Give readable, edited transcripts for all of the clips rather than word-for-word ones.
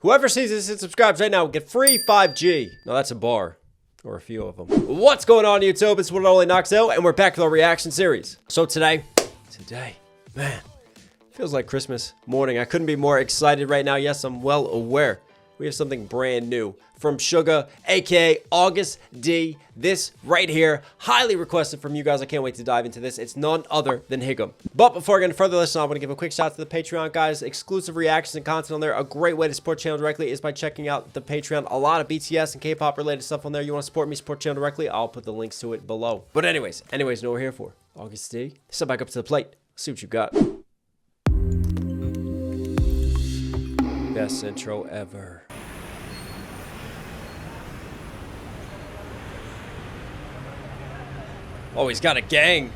Whoever sees this and subscribes right now will get free 5G. No, that's a bar. Or a few of them. What's going on, YouTube? It's one and only Knox Hill, and we're back with our reaction series. So today, man, feels like Christmas morning. I couldn't be more excited right now. Yes, I'm well aware. We have something brand new from Suga, aka Agust D. This right here, highly requested from you guys. I can't wait to dive into this. It's none other than Haegeum. But before I get any further, listen, I want to give a quick shout out to the Patreon guys. Exclusive reactions and content on there. A great way to support the channel directly is by checking out the Patreon. A lot of BTS and K-pop related stuff on there. You want to support me, support the channel directly? I'll put the links to it below. But anyways, know what we're here for. Agust D. Step back up to the plate. Let's see what you got. Best intro ever. Oh, he's got a gang.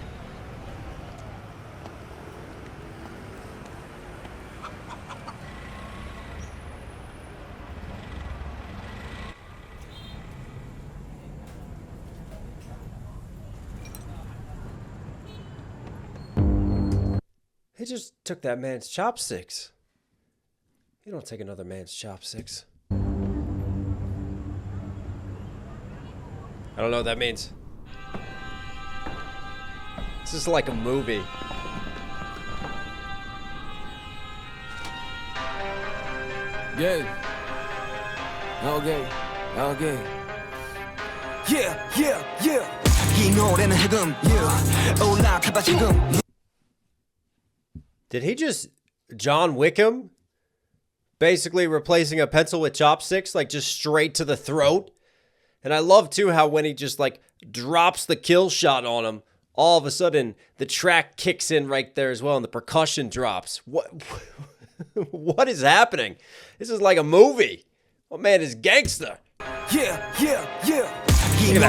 He just took that man's chopsticks. You don't take another man's chopsticks. I don't know what that means. This is like a movie. Yeah. Okay. Yeah. Did he just John Wick him? Basically replacing a pencil with chopsticks, like just straight to the throat. And I love too how when he just like drops the kill shot on him, all of a sudden the track kicks in right there as well and the percussion drops. What is happening? This is like a movie. Oh man, is gangster. Yeah. Look at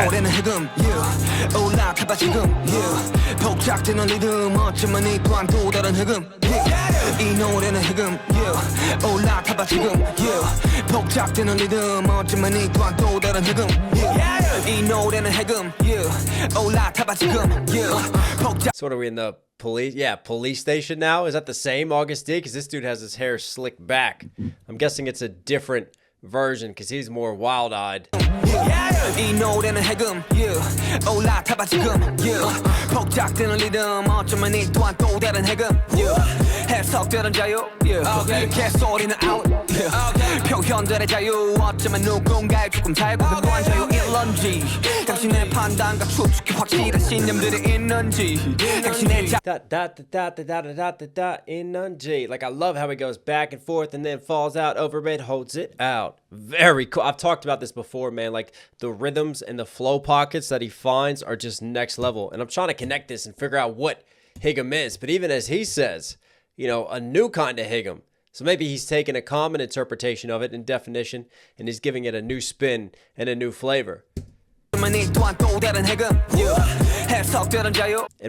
that. So what are we in the police? Yeah, police station now? Is that the same Agust D? Because this dude has his hair slicked back. I'm guessing it's a different version because he's more wild-eyed. Like, I love how he goes back and forth and then falls out over it, holds it out. Very cool. I've talked about this before, man. Like, the rhythms and the flow pockets that he finds are just next level. And I'm trying to connect this and figure out what Haegeum is. But even as he says, you know, a new kind of Haegeum. So maybe he's taking a common interpretation of it in definition and he's giving it a new spin and a new flavor. And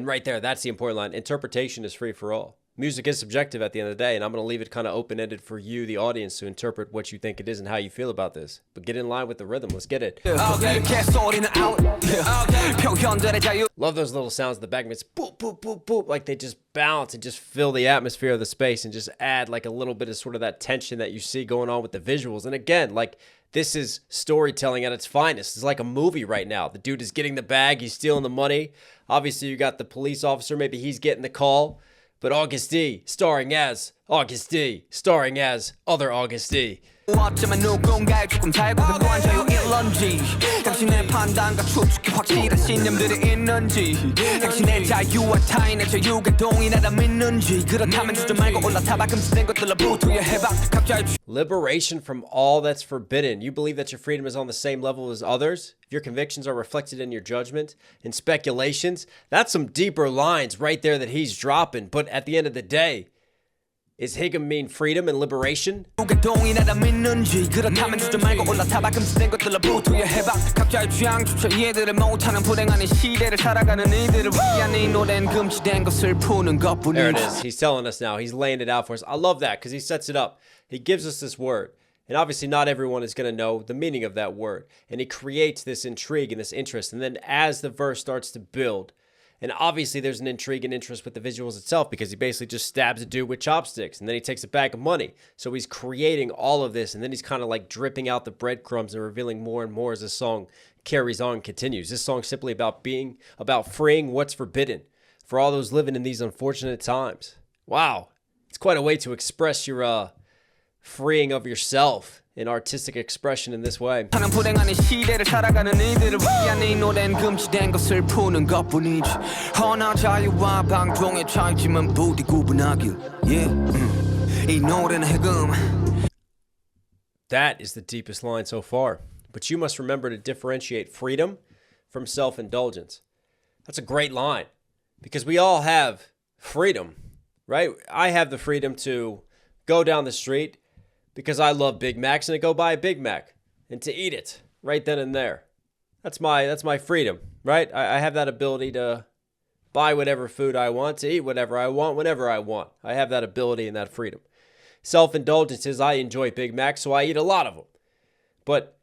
right there, that's the important line. Interpretation is free for all. Music is subjective at the end of the day, and I'm going to leave it kind of open-ended for you, the audience, to interpret what you think it is and how you feel about this. But get in line with the rhythm. Let's get it. Love those little sounds in the back. It's boop, boop, boop, boop. Like they just bounce and just fill the atmosphere of the space and just add like a little bit of sort of that tension that you see going on with the visuals. And again, like this is storytelling at its finest. It's like a movie right now. The dude is getting the bag. He's stealing the money. Obviously, you got the police officer. Maybe he's getting the call. But Agust D, starring as Agust D, starring as other Agust D. Liberation from all that's forbidden. You believe that your freedom is on the same level as others? If your convictions are reflected in your judgment and speculations, that's some deeper lines right there that he's dropping. But at the end of the day, is Haegeum mean freedom and liberation? There it is. He's telling us now. He's laying it out for us. I love that because he sets it up. He gives us this word. And obviously not everyone is going to know the meaning of that word. And he creates this intrigue and this interest. And then as the verse starts to build, And obviously there's an intrigue and interest with the visuals itself because he basically just stabs a dude with chopsticks and then he takes a bag of money. So he's creating all of this and then he's kind of like dripping out the breadcrumbs and revealing more and more as the song carries on and continues. This song's simply about freeing what's forbidden for all those living in these unfortunate times. Wow. It's quite a way to express your freeing of yourself in artistic expression in this way. That is the deepest line so far. But you must remember to differentiate freedom from self-indulgence. That's a great line because we all have freedom, right? I have the freedom to go down the street because I love Big Macs and to go buy a Big Mac and to eat it right then and there. That's my freedom, right? I have that ability to buy whatever food I want, to eat whatever I want, whenever I want. I have that ability and that freedom. Self-indulgence is I enjoy Big Macs, so I eat a lot of them. But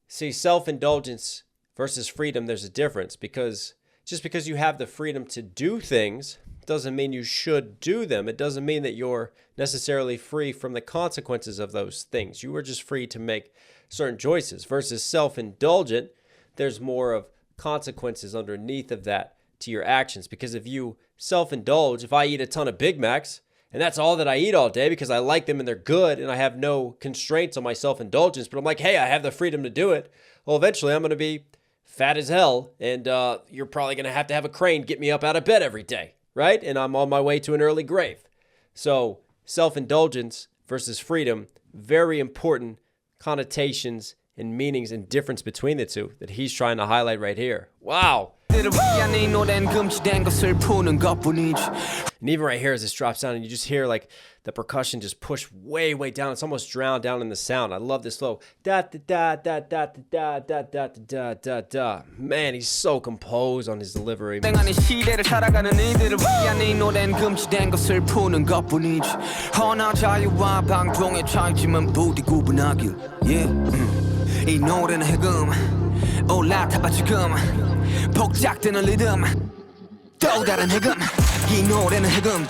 see, self-indulgence versus freedom, there's a difference because just because you have the freedom to do things doesn't mean you should do them. It doesn't mean that you're necessarily free from the consequences of those things. You are just free to make certain choices. Versus self-indulgent, there's more of consequences underneath of that to your actions. Because if you self-indulge, if I eat a ton of Big Macs, and that's all that I eat all day because I like them and they're good and I have no constraints on my self-indulgence, but I'm like, hey, I have the freedom to do it. Well, eventually I'm going to be fat as hell and you're probably going to have a crane get me up out of bed every day. Right? And I'm on my way to an early grave. So self-indulgence versus freedom, very important connotations and meanings and difference between the two that he's trying to highlight right here. Wow. And even right here as this drops down and you just hear like the percussion just push way, way down. It's almost drowned down in the sound. I love this flow. Da da da da da da da da da da da. Man, he's so composed on his delivery.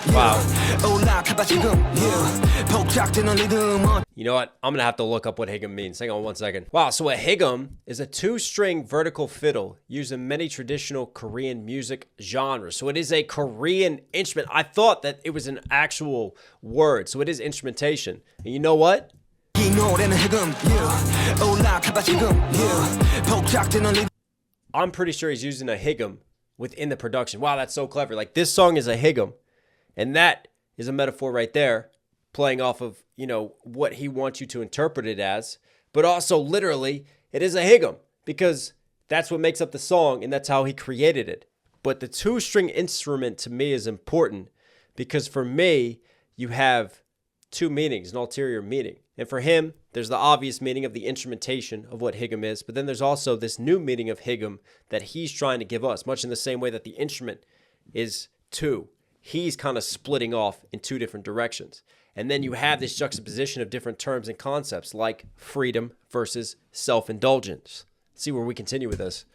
Wow. You know what? I'm going to have to look up what Haegeum means. Hang on one second. Wow, so a Haegeum is a two-string vertical fiddle used in many traditional Korean music genres. So it is a Korean instrument. I thought that it was an actual word. So it is instrumentation. And you know what? I'm pretty sure he's using a Haegeum within the production. Wow, that's so clever. Like this song is a Haegeum, and that is a metaphor right there, playing off of, you know, what he wants you to interpret it as, but also literally it is a Haegeum because that's what makes up the song and that's how he created it. But the two-string instrument to me is important because for me, you have two meanings, an ulterior meaning. And for him, there's the obvious meaning of the instrumentation of what Haegeum is, but then there's also this new meaning of Haegeum that he's trying to give us, much in the same way that the instrument is two. He's kind of splitting off in two different directions. And then you have this juxtaposition of different terms and concepts like freedom versus self-indulgence. Let's see where we continue with this.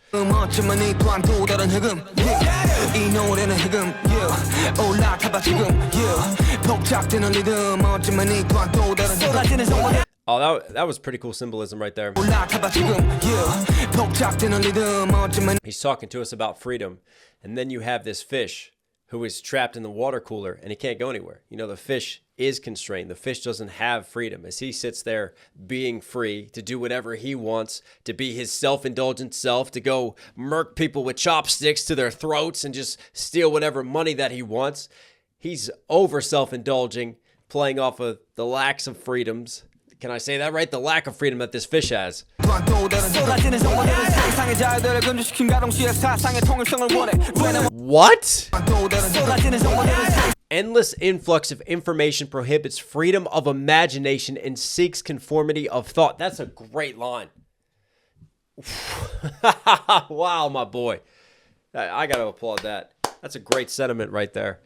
Oh, that was pretty cool symbolism right there. He's talking to us about freedom. And then you have this fish who is trapped in the water cooler and he can't go anywhere. You know, the fish is constrained. The fish doesn't have freedom as he sits there being free to do whatever he wants, to be his self-indulgent self, to go murk people with chopsticks to their throats and just steal whatever money that he wants. He's over self-indulging, playing off of the lacks of freedoms. Can I say that right? The lack of freedom that this fish has. What? Endless influx of information prohibits freedom of imagination and seeks conformity of thought. That's a great line. Wow, my boy. I got to applaud that. That's a great sentiment right there.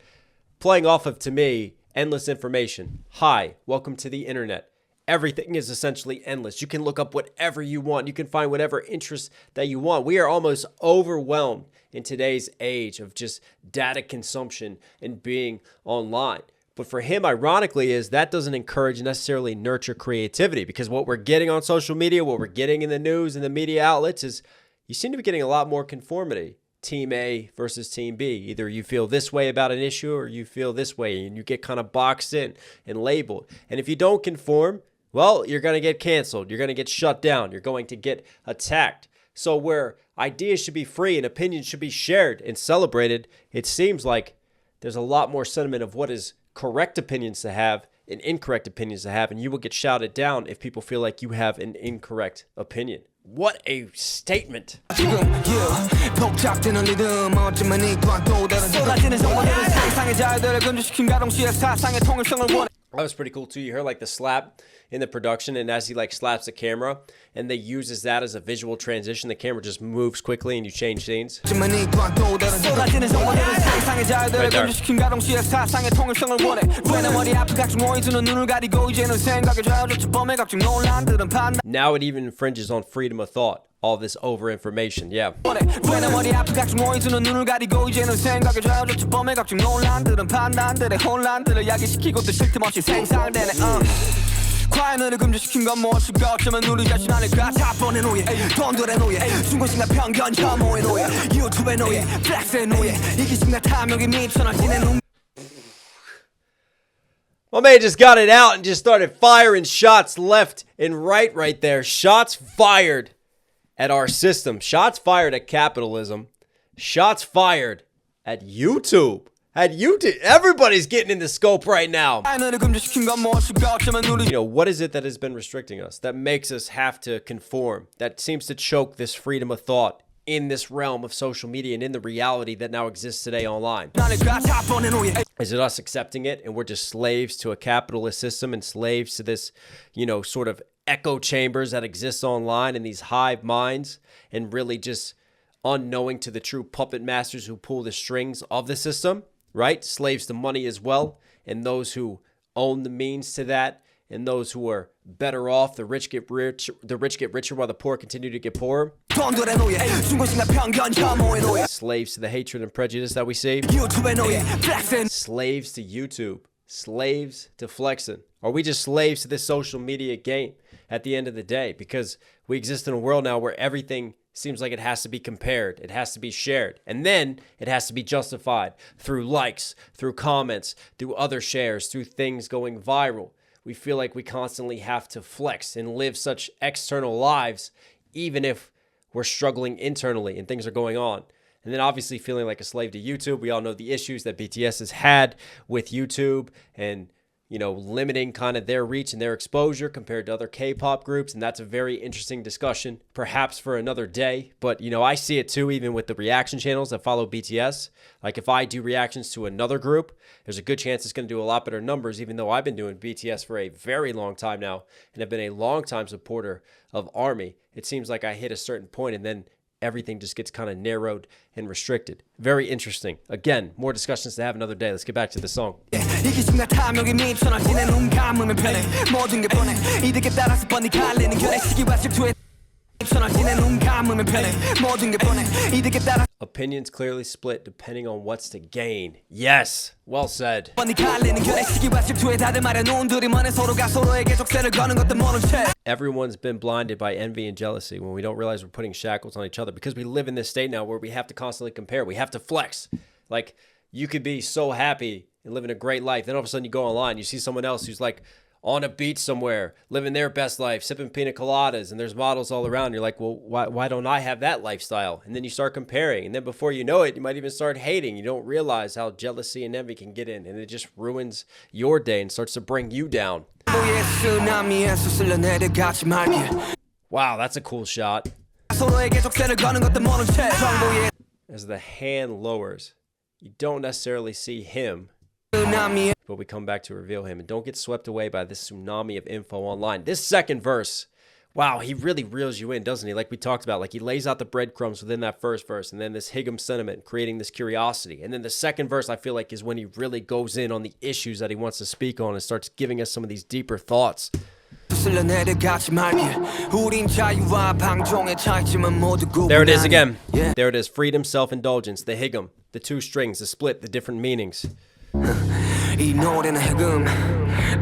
Playing off of, to me, endless information. Hi, welcome to the internet. everything is essentially endless. You can look up whatever you want. You can find whatever interest that you want. We are almost overwhelmed in today's age of just data consumption and being online. But for him, ironically, is that doesn't encourage necessarily nurture creativity, because what we're getting on social media, what we're getting in the news and the media outlets is you seem to be getting a lot more conformity. Team A versus Team B. Either you feel this way about an issue or you feel this way, and you get kind of boxed in and labeled. And if you don't conform, well, you're going to get canceled. You're going to get shut down. You're going to get attacked. So where ideas should be free and opinions should be shared and celebrated, it seems like there's a lot more sentiment of what is correct opinions to have and incorrect opinions to have, and you will get shouted down if people feel like you have an incorrect opinion. What a statement. That was pretty cool too. You heard like the slap in the production, and as he like slaps the camera and they uses that as a visual transition, the camera just moves quickly and you change scenes. Right there. Now it even infringes on freedom of thought. All this over information, yeah. 과연을 금지시킨 건 무엇일까? 어쩌면 우리 자신 아닐까? 자본의 노예, 돈들의 노예, 중고심과 편견 혐오의 노예, 유튜브의 노예, 플렉스의 노예, 이기심과 탐욕이 미쳐나지는 My man just got it out and just started firing shots left and right there. Shots fired at our system. Shots fired at capitalism. Shots fired at YouTube. At YouTube, everybody's getting in the scope right now. You know, what is it that has been restricting us, that makes us have to conform, that seems to choke this freedom of thought in this realm of social media and in the reality that now exists today online? Is it us accepting it and we're just slaves to a capitalist system and slaves to this, you know, sort of echo chambers that exist online and these hive minds, and really just unknowing to the true puppet masters who pull the strings of the system? Right? Slaves to money as well, and those who own the means to that, and those who are better off, the rich get richer while the poor continue to get poorer. Slaves to the hatred and prejudice that we see. Slaves to YouTube. Slaves to flexing. Are we just slaves to this social media game at the end of the day? Because we exist in a world now where everything seems like it has to be compared, it has to be shared, and then it has to be justified through likes, through comments, through other shares, through things going viral. We feel like we constantly have to flex and live such external lives, even if we're struggling internally and things are going on. And then obviously feeling like a slave to YouTube. We all know the issues that BTS has had with YouTube and, you know, limiting kind of their reach and their exposure compared to other K-pop groups. And that's a very interesting discussion, perhaps for another day. But, you know, I see it too, even with the reaction channels that follow BTS. Like if I do reactions to another group, there's a good chance it's going to do a lot better numbers, even though I've been doing BTS for a very long time now and have been a long time supporter of ARMY. It seems like I hit a certain point and then everything just gets kind of narrowed and restricted. Very interesting. Again, more discussions to have another day. Let's get back to the song. Opinions clearly split depending on what's to gain. Yes, well said. Everyone's been blinded by envy and jealousy when we don't realize we're putting shackles on each other, because we live in this state now where we have to constantly compare. We have to flex. Like, you could be so happy and living a great life, then all of a sudden you go online, you see someone else who's like on a beach somewhere, living their best life, sipping pina coladas, and there's models all around. You're like, well, why don't I have that lifestyle? And then you start comparing, and then before you know it, you might even start hating. You don't realize how jealousy and envy can get in, and it just ruins your day and starts to bring you down. Wow, that's a cool shot. As the hand lowers, you don't necessarily see him, but we come back to reveal him. And don't get swept away by this tsunami of info online. This second verse, wow, he really reels you in, doesn't he? Like we talked about, like he lays out the breadcrumbs within that first verse, and then this Haegeum sentiment, creating this curiosity. And then the second verse, I feel like, is when he really goes in on the issues that he wants to speak on and starts giving us some of these deeper thoughts. 거슬러 내려가지 말길 우린 자유와 방종의 차이점은 모두 구분하니. There it is again. Yeah. There it is. Freedom, self-indulgence, the Haegeum, the two strings, the split, the different meanings. 이 노래는 해금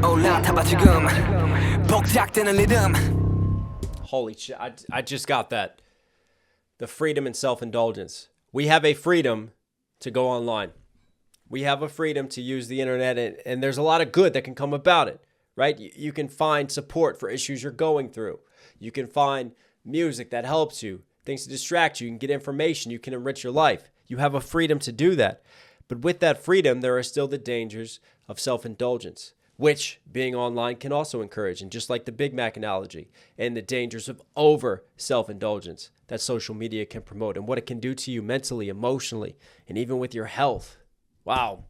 올라타봐 지금 복작되는 리듬. Holy shit, I just got that. The freedom and self-indulgence. We have a freedom to go online. We have a freedom to use the internet, and there's a lot of good that can come about it, right? You can find support for issues you're going through. You can find music that helps you, things to distract you. You can get information. You can enrich your life. You have a freedom to do that. But with that freedom, there are still the dangers of self-indulgence, which being online can also encourage. And just like the Big Mac analogy, and the dangers of over self-indulgence that social media can promote and what it can do to you mentally, emotionally, and even with your health. Wow.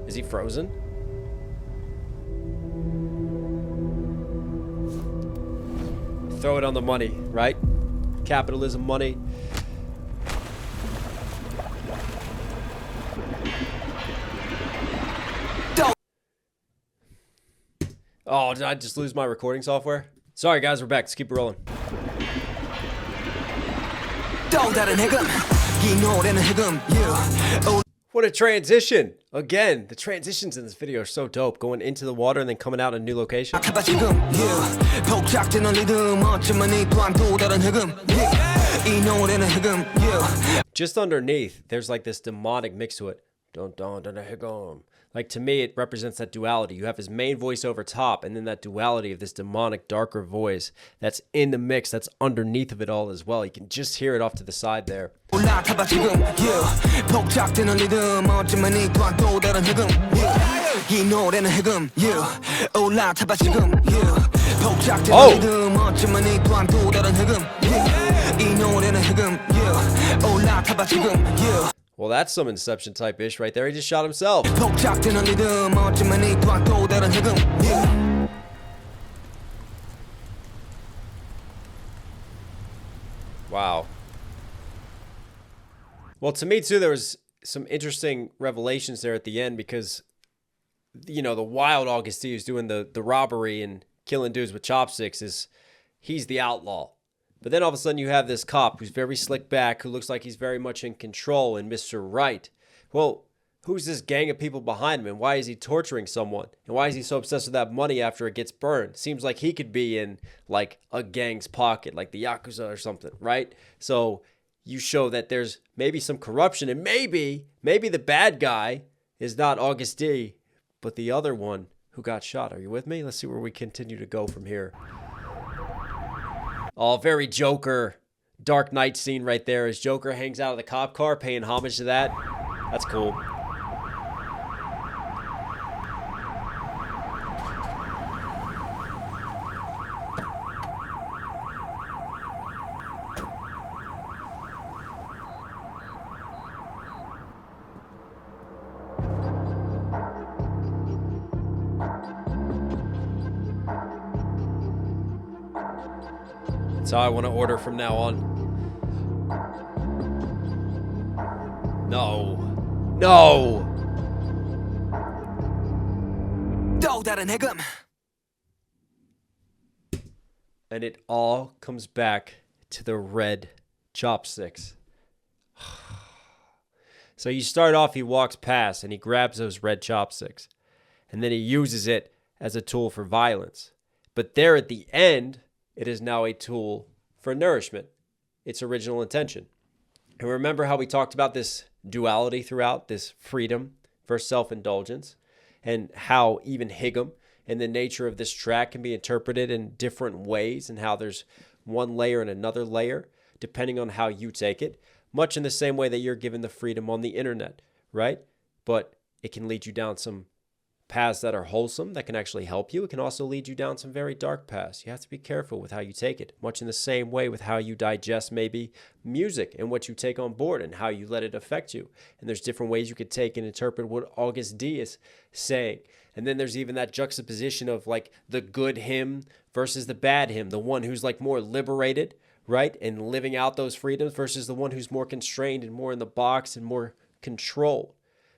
Is he frozen? Throw it on the money, right? Capitalism money. Oh, did I just lose my recording software? Sorry guys, we're back. Let's keep it rolling. What a transition. Again, the transitions in this video are so dope. Going into the water and then coming out in a new location. Just underneath, there's like this demonic mix to it. Like, to me, it represents that duality. You have his main voice over top, and then that duality of this demonic, darker voice that's in the mix, that's underneath of it all as well. You can just hear it off to the side there. Oh! Well, that's some Inception type ish right there. He just shot himself. Wow. Well, to me too, there was some interesting revelations there at the end because, you know, the wild Agust who's doing the robbery and killing dudes with chopsticks he's the outlaw. But then all of a sudden you have this cop who's very slick back, who looks like he's very much in control and Mr. Right. Well, who's this gang of people behind him and why is he torturing someone? And why is he so obsessed with that money after it gets burned? Seems like he could be in like a gang's pocket, like the Yakuza or something, right? So you show that there's maybe some corruption and maybe the bad guy is not Agust, but the other one who got shot. Are you with me? Let's see where we continue to go from here. Oh, very Joker, Dark Knight scene right there as Joker hangs out of the cop car, paying homage to that. That's cool. That's how I want to order from now on. No. No! And it all comes back to the red chopsticks. So you start off, he walks past and he grabs those red chopsticks. And then he uses it as a tool for violence. But there at the end, it is now a tool for nourishment, its original intention. And remember how we talked about this duality throughout, this freedom versus self-indulgence, and how even Haegeum and the nature of this track can be interpreted in different ways and how there's one layer and another layer, depending on how you take it, much in the same way that you're given the freedom on the internet, right? But it can lead you down some paths that are wholesome, that can actually help you. It can also lead you down some very dark paths. You have to be careful with how you take it, much in the same way with how you digest maybe music and what you take on board and how you let it affect you. And there's different ways you could take and interpret what Agust is saying. And then there's even that juxtaposition of like the good him versus the bad him, the one who's like more liberated, right, and living out those freedoms versus the one who's more constrained and more in the box and more controlled.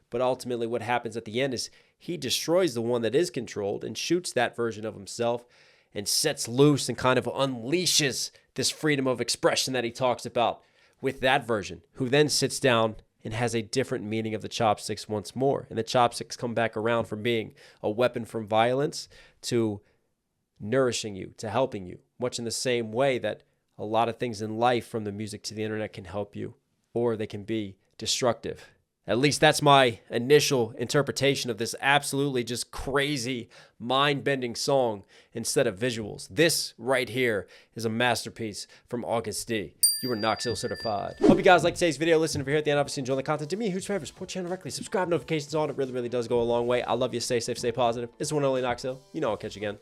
But ultimately what happens at the end is he destroys the one that is controlled and shoots that version of himself and sets loose and kind of unleashes this freedom of expression that he talks about with that version, who then sits down and has a different meaning of the chopsticks once more. And the chopsticks come back around from being a weapon from violence to nourishing you, to helping you, much in the same way that a lot of things in life, from the music to the internet, can help you, or they can be destructive. At least that's my initial interpretation of this absolutely just crazy, mind-bending song instead of visuals. This right here is a masterpiece from Agust. You are Knox Hill certified. Hope you guys liked today's video. Listen, if you're here at the end, obviously enjoy the content. Do me a huge favor, support the channel directly. Subscribe, notifications on. It really, really does go a long way. I love you. Stay safe, stay positive. This is one and only Knox Hill. You know I'll catch you again.